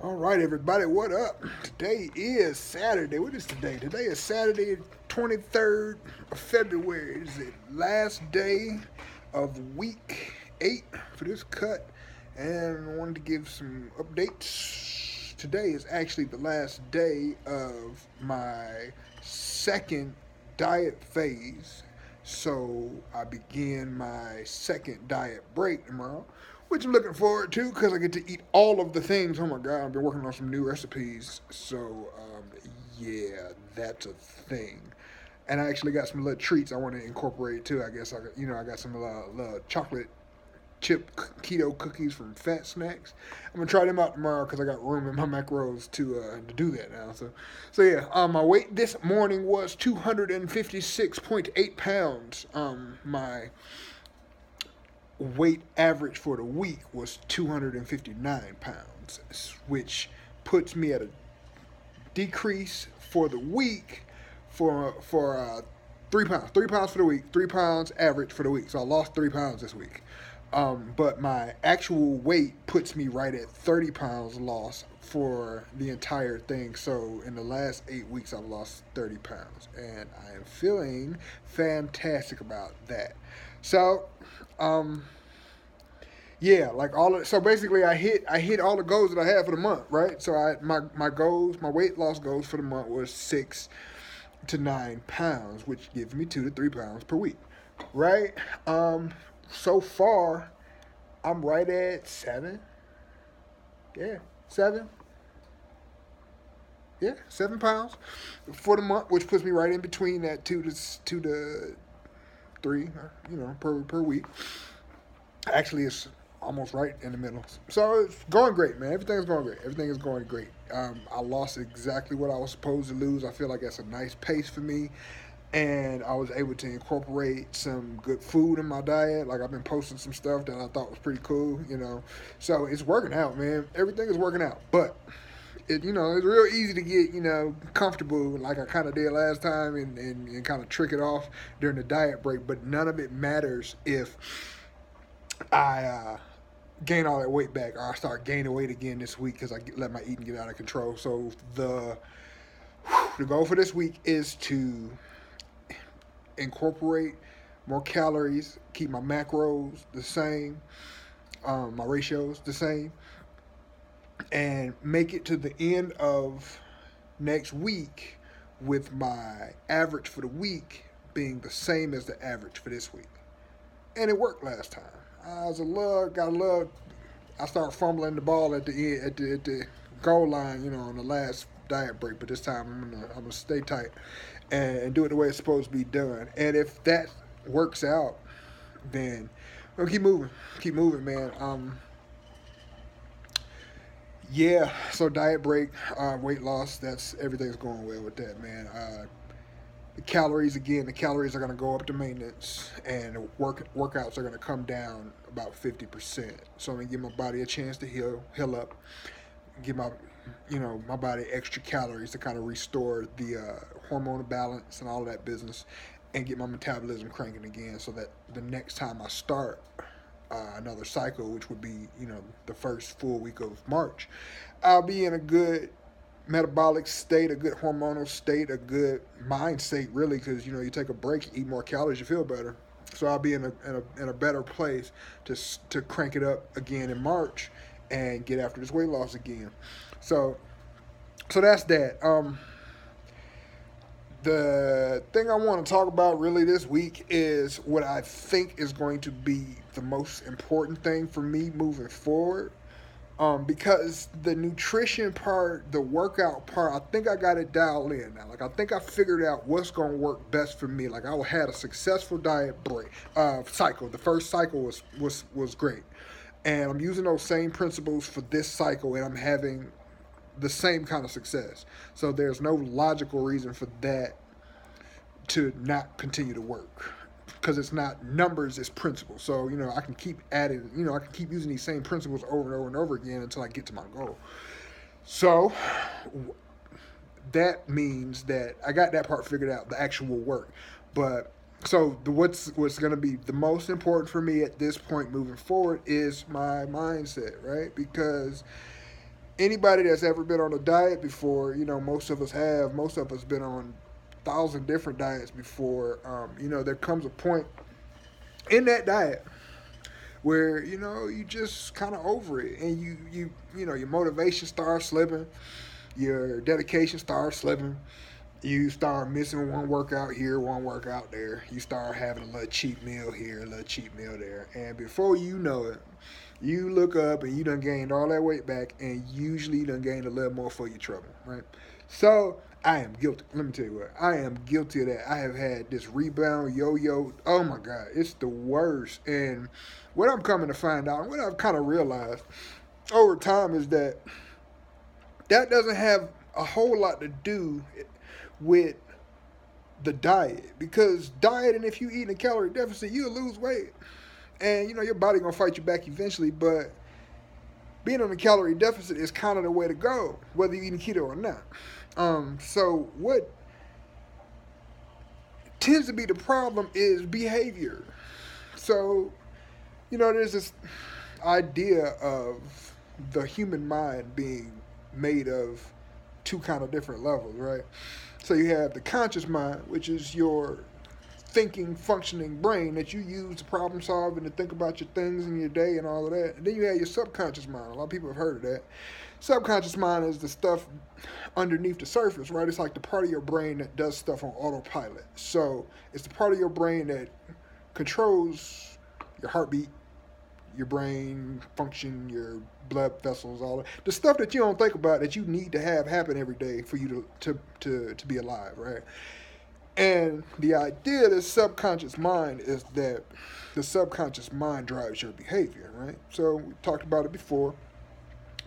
All right, everybody, what up? Today is Saturday. What is today? Today is Saturday, 23rd of February. It is the last day of week 8 for this cut. And I wanted to give some updates. Today is actually the last day of my second diet phase. So I begin my second diet break tomorrow, which I'm looking forward to because I get to eat all of the things. Oh my god, I've been working on some new recipes. So yeah, that's a thing. And I actually got some little treats I want to incorporate too. I guess I got some little chocolate chip keto cookies from Fat Snacks. I'm gonna try them out tomorrow because I got room in my macros to do that now. So yeah. My weight this morning was 256.8 pounds. My weight average for the week was 259 pounds, which puts me at a decrease for the week for 3 pounds. 3 pounds for the week. 3 pounds average for the week. So I lost 3 pounds this week. But my actual weight puts me right at 30 pounds loss for the entire thing. So in the last 8 weeks, I've lost 30 pounds, and I am feeling fantastic about that. So, um, yeah, like so basically I hit all the goals that I had for the month, right? So my goals, my weight loss goals for the month was 6 to 9 pounds, which gives me 2 to 3 pounds per week, right? So far I'm right at 7. Yeah, 7. Yeah, 7 pounds for the month, which puts me right in between that 2 to 3, per week. Actually, it's almost right in the middle. So it's going great, man. Everything's going great. Everything is going great. I lost exactly what I was supposed to lose. I feel like that's a nice pace for me. And I was able to incorporate some good food in my diet. Like I've been posting some stuff that I thought was pretty cool. So it's working out, man. Everything is working out. But it's real easy to get, comfortable like I kind of did last time and kind of trick it off during the diet break. But none of it matters if I gain all that weight back, or I start gaining weight again this week because let my eating get out of control. So the goal for this week is to incorporate more calories, keep my macros the same, my ratios the same, and make it to the end of next week with my average for the week being the same as the average for this week. And it worked last time. I started fumbling the ball at the end, at the goal line, on the last diet break. But this time I'm gonna stay tight and do it the way it's supposed to be done. And if that works out, then we'll keep moving, man. Yeah. So diet break, weight loss. That's everything's going well with that, man. The calories again. The calories are going to go up to maintenance, and the workouts are going to come down about 50%. So I'm going to give my body a chance to heal up, give my body extra calories to kind of restore the hormonal balance and all of that business, and get my metabolism cranking again, so that the next time I start another cycle, which would be the first full week of March, I'll be in a good metabolic state, a good hormonal state, a good mind state, really, because you take a break, you eat more calories, you feel better. So I'll be in a better place to crank it up again in March and get after this weight loss again. So that's that. The thing I want to talk about really this week is what I think is going to be the most important thing for me moving forward. Because the nutrition part, the workout part, I think I got it dialed in now. Like I think I figured out what's gonna work best for me. Like I had a successful diet break cycle. The first cycle was great, and I'm using those same principles for this cycle, and I'm having the same kind of success. So there's no logical reason for that to not continue to work, because it's not numbers, it's principles. So I can keep adding, I can keep using these same principles over and over and over again until I get to my goal. So that means that I got that part figured out, the actual work. But so what's going to be the most important for me at this point moving forward is my mindset, right? Because anybody that's ever been on a diet before, most of us have. Most of us been on 1,000 different diets before. There comes a point in that diet where you just kind of over it, and your motivation starts slipping, your dedication starts slipping. You start missing one workout here, one workout there. You start having a little cheat meal here, a little cheat meal there. And before you know it, you look up and you done gained all that weight back, and usually you done gained a little more for your trouble, right? So I am guilty. Let me tell you what. I am guilty of that. I have had this rebound yo-yo. Oh my God. It's the worst. And what I'm coming to find out, what I've kind of realized over time is that doesn't have a whole lot to do with the diet, because dieting, if you eat in a calorie deficit, you'll lose weight, and your body gonna fight you back eventually. But being on a calorie deficit is kind of the way to go, whether you're eating keto or not. So what tends to be the problem is behavior. So there's this idea of the human mind being made of two kind of different levels, right? So you have the conscious mind, which is your thinking, functioning brain that you use to problem solve and to think about your things in your day and all of that. And then you have your subconscious mind. A lot of people have heard of that. Subconscious mind is the stuff underneath the surface, right? It's like the part of your brain that does stuff on autopilot. So it's the part of your brain that controls your heartbeat, your brain function, your blood vessels, all that. The stuff that you don't think about that you need to have happen every day for you to be alive, right? And the idea of the subconscious mind is that the subconscious mind drives your behavior, right? So we talked about it before.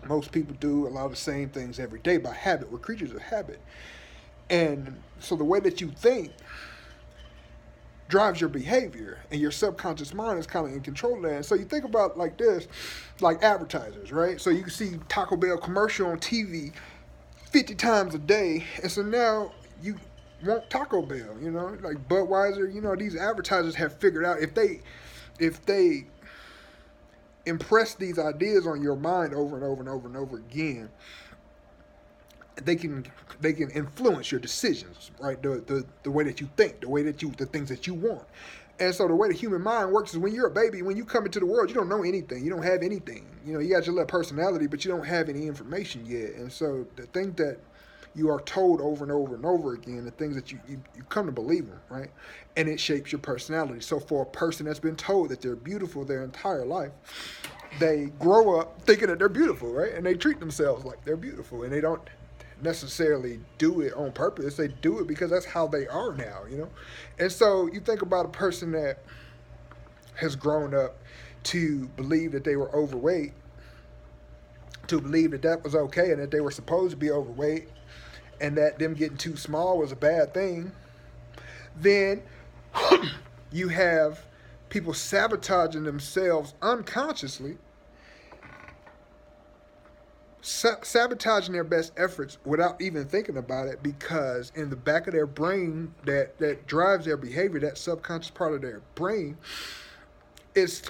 Most people do a lot of the same things every day by habit. We're creatures of habit. And so the way that you think drives your behavior, and your subconscious mind is kind of in control of that. And so you think about like this, like advertisers, right? So you can see Taco Bell commercial on TV 50 times a day, and so now you want Taco Bell, like Budweiser. These advertisers have figured out if they impress these ideas on your mind over and over and over and over again, they can influence your decisions, right? The way that you think, the things that you want. And so the way the human mind works is when you're a baby, when you come into the world, you don't know anything. You don't have anything. You got your little personality, but you don't have any information yet. And so the thing that you are told over and over and over again, the things that you come to believe them, right? And it shapes your personality. So for a person that's been told that they're beautiful their entire life, they grow up thinking that they're beautiful, right? And they treat themselves like they're beautiful, and they don't necessarily do it on purpose. They do it because that's how they are now, And so you think about a person that has grown up to believe that they were overweight, to believe that was okay and that they were supposed to be overweight, and that them getting too small was a bad thing. Then you have people sabotaging themselves unconsciously, sabotaging their best efforts without even thinking about it, because in the back of their brain that drives their behavior, that subconscious part of their brain is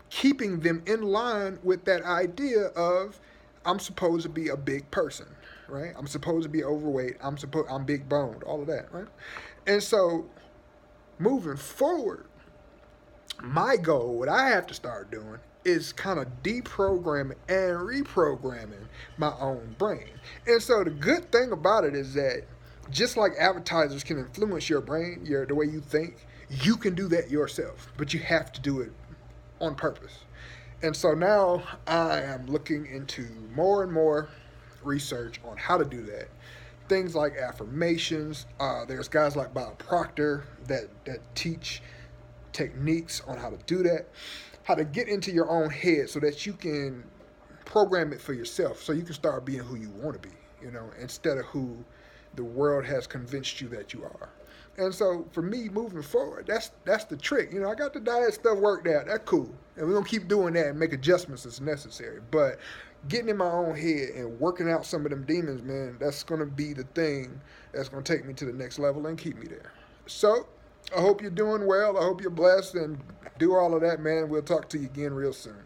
keeping them in line with that idea of, I'm supposed to be a big person, right? I'm supposed to be overweight. I'm big boned, all of that, right? And so moving forward, my goal, what I have to start doing, is kind of deprogramming and reprogramming my own brain. And so the good thing about it is that just like advertisers can influence your brain, the way you think, you can do that yourself, but you have to do it on purpose. And so now I am looking into more and more research on how to do that. Things like affirmations. There's guys like Bob Proctor that teach techniques on how to do that, how to get into your own head so that you can program it for yourself, so you can start being who you want to be, instead of who the world has convinced you that you are. And so for me, moving forward, that's the trick. I got the diet stuff worked out. That's cool. And we're going to keep doing that and make adjustments as necessary. But getting in my own head and working out some of them demons, man, that's going to be the thing that's going to take me to the next level and keep me there. So I hope you're doing well. I hope you're blessed, and do all of that, man. We'll talk to you again real soon.